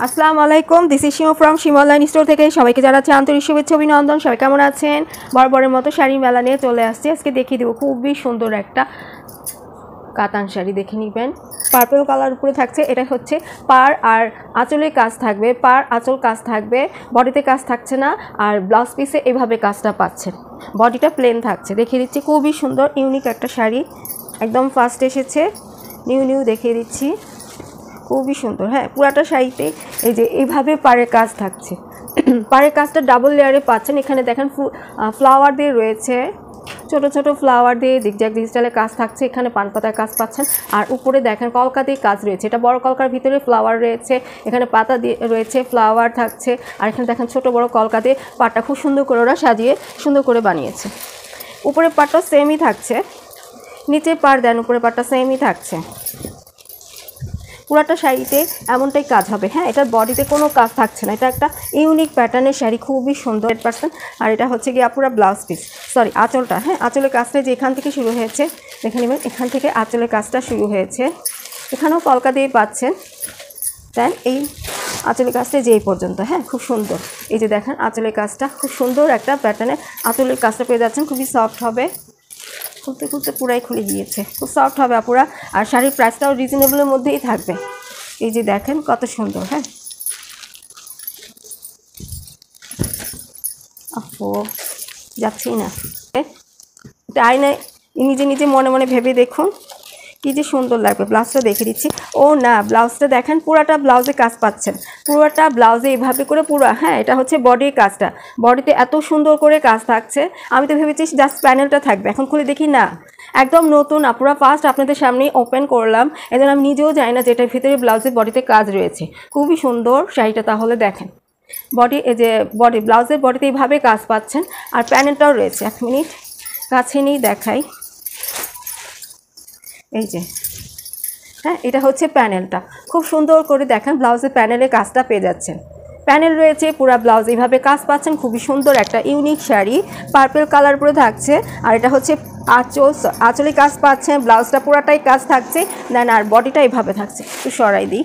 আসসালামু আলাইকুম, this is Shimu from Shimu online store থেকে সবাইকে জানাচ্ছি আন্তরিক শুভেচ্ছা অভিনন্দন। সবাই কেমন আছেন? বরাবরের মতো শাড়ি মেলা নিয়ে চলে আসছি। আজকে দেখিয়ে দেবো খুবই সুন্দর একটা কাতান শাড়ি, দেখে নেবেন। পার্পল কালার উপরে থাকছে, এটা হচ্ছে পার আর আঁচলের কাজ থাকবে, পার আঁচল কাজ থাকবে, বডিতে কাজ থাকছে না। আর ব্লাউজ পিসে এভাবে কাজটা পাচ্ছেন, বডিটা প্লেন থাকছে। দেখিয়ে দিচ্ছি, খুবই সুন্দর ইউনিক একটা শাড়ি, একদম ফার্স্ট এসেছে, নিউ দেখিয়ে দিচ্ছি, খুবই সুন্দর। হ্যাঁ, পুরাটা শাড়িতে এই যে এইভাবে পাড়ের কাজ থাকছে। পাড়ের কাজটা ডাবল লেয়ারে পাচ্ছেন। এখানে দেখেন ফ্লাওয়ার দিয়ে রয়েছে, ছোট ছোট ফ্লাওয়ার দিয়ে জিগজ্যাগ ডিজিটালের কাজ থাকছে। এখানে পান পাতার কাজ পাচ্ছেন। আর উপরে দেখেন কলকা দিয়ে কাজ রয়েছে, এটা বড় কলকার ভিতরে ফ্লাওয়ার রয়েছে, এখানে পাতা দিয়ে রয়েছে, ফ্লাওয়ার থাকছে। আর এখানে দেখেন ছোট বড় কলকা দিয়ে পাটটা খুব সুন্দর করে ওরা সাজিয়ে সুন্দর করে বানিয়েছে। উপরে পাটটা সেমই থাকছে, নিচে পাড় দেন, উপরে পাটটা সেমই থাকছে। পুরাটা শাড়িতে এমনটাই কাজ হবে। হ্যাঁ, এটার বডিতে কোনো কাজ থাকছে না, এটা একটা ইউনিক প্যাটার্নের শাড়ি, খুবই সুন্দর 100%। আর এটা হচ্ছে গিয়ে পুরা ব্লাউজ পিস, সরি আঁচলটা। হ্যাঁ, আঁচলের কাজটা যে এখান থেকে শুরু হয়েছে, দেখে নেবেন, এখান থেকে আঁচলের কাজটা শুরু হয়েছে। এখানেও কলকা দিয়ে পাচ্ছেন, দেন এই আঁচলের কাজটা যে এই পর্যন্ত। হ্যাঁ, খুব সুন্দর। এই যে দেখেন আঁচলের কাজটা খুব সুন্দর একটা প্যাটার্নের আঁচলের কাজটা পেয়ে যাচ্ছেন, খুবই সফট হবে। খুলতে খুলতে পুরাই খুলে গিয়েছে, খুব সফট হবে আপুরা। আর শাড়ির প্রাইসটাও রিজনেবলের মধ্যেই থাকবে। এই যে দেখেন কত সুন্দর। হ্যাঁ, আপু যাচ্ছেই না, তাই না, নিজে নিজে মনে মনে ভেবে দেখুন কি যে সুন্দর লাগবে। ব্লাউজটা দেখে দিচ্ছি। ও না, ব্লাউজটা দেখেন, পুরাটা ব্লাউজে কাজ পাচ্ছেন, পুরাটা ব্লাউজে এইভাবে করে পুরা। হ্যাঁ, এটা হচ্ছে বডির কাজটা, বডিতে এত সুন্দর করে কাজ থাকছে। আমি তো ভেবেছি জাস্ট প্যানেলটা থাকবে, এখন খুলে দেখি না, একদম নতুন। আপুরা ফার্স্ট আপনাদের সামনেই ওপেন করলাম, এজন্য আমি নিজেও জানি না যে এটার ভিতরে ব্লাউজের বডিতে কাজ রয়েছে। খুবই সুন্দর শাড়িটা, তাহলে দেখেন বডি, এই যে বডি, ব্লাউজের বডিতে এইভাবে কাজ পাচ্ছেন। আর প্যানেলটাও রয়েছে, 1 মিনিট কাছে নিয়ে দেখাই। এই যে, হ্যাঁ, এটা হচ্ছে প্যানেলটা, খুব সুন্দর করে দেখেন ব্লাউজের প্যানেলের কাজটা পেয়ে যাচ্ছেন। প্যানেল রয়েছে, পুরা ব্লাউজ এইভাবে কাজ পাচ্ছেন। খুবই সুন্দর একটা ইউনিক শাড়ি, পার্পল কালার উপরে থাকছে। আর এটা হচ্ছে আঁচলে কাজ পাচ্ছেন, ব্লাউজটা পুরাটাই কাজ থাকছে, দেন আর বডিটা এইভাবে থাকছে। একটু সরাই দিই,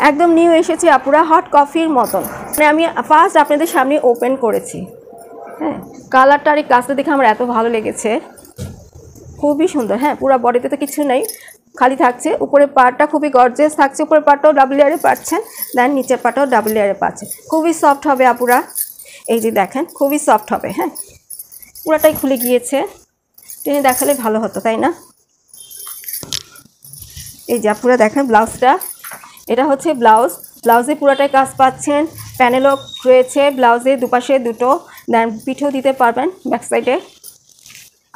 একদম নিউ এসেছে আপুরা, হট কফির মতন। মানে আমি ফার্স্ট আপনাদের সামনে ওপেন করেছি। হ্যাঁ, কালারটা আর এই কাজটা দেখে আমার এত ভালো লেগেছে, খুবই সুন্দর। হ্যাঁ, পুরো বডিতে তো কিছু নেই, খালি থাকছে। উপরে পাড়টা খুবই গর্জিয়াস থাকছে, উপরে পাড়টাও ডাবল লেয়ারে পাচ্ছেন, দেন নিচের পাড়টাও ডাবল লেয়ারে পাচ্ছেন। খুবই সফট হবে আপুরা, এই যে দেখেন খুবই সফট হবে। হ্যাঁ, পুরাটাই খুলে গিয়েছে, টেনে দেখালে ভালো হতো, তাই না? এই যে আপুরা দেখেন ব্লাউজটা, এটা হচ্ছে ব্লাউজ, ব্লাউজে পুরাটাই কাজ পাচ্ছেন। প্যানেলও রয়েছে ব্লাউজে, দুপাশে দুটো, দেন পিঠেও দিতে পারবেন ব্যাক সাইডে।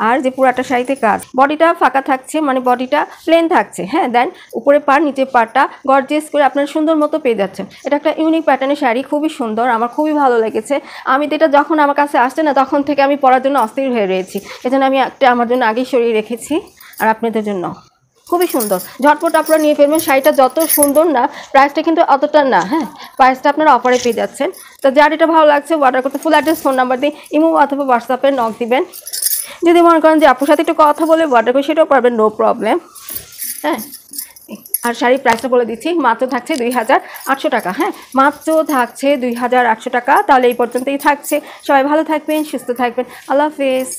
আর যে পুরাটা শাড়িতে কাজ, বডিটা ফাঁকা থাকছে, মানে বডিটা প্লেন থাকছে। হ্যাঁ, দেন উপরে পাড়, নিচে পাড়টা গর্জিয়াস করে আপনার সুন্দর মতো পেয়ে যাচ্ছেন। এটা একটা ইউনিক প্যাটার্নের শাড়ি, খুবই সুন্দর, আমার খুবই ভালো লেগেছে। আমি তো এটা যখন আমার কাছে আসছে না, তখন থেকে আমি পরার জন্য অস্থির হয়ে রয়েছি, এজন্য আমি একটা আমার জন্য আগেই সরিয়ে রেখেছি, আর আপনাদের জন্য খুবই সুন্দর। ঝটপট আপনারা নিয়ে ফেলবেন। শাড়িটা যত সুন্দর না, প্রাইসটা কিন্তু অতটা না। হ্যাঁ, প্রাইসটা আপনারা অফারে পেয়ে যাচ্ছেন। তো যার এটা ভালো লাগছে অর্ডার করতে ফুল অ্যাড্রেস, ফোন নাম্বার দিয়ে ইমো অথবা হোয়াটসঅ্যাপে নক দিবেন। যদি মনে করেন যে আপুর সাথে একটু কথা বলে অর্ডার করে, সেটাও পারবেন, নো প্রবলেম। হ্যাঁ, আর শাড়ির প্রাইসটা বলে দিচ্ছি, মাত্র থাকছে 2800 টাকা। হ্যাঁ, মাত্র থাকছে 2800 টাকা। তাহলে এই পর্যন্তই থাকছে। সবাই ভালো থাকবেন, সুস্থ থাকবেন, আল্লাহ হাফেজ।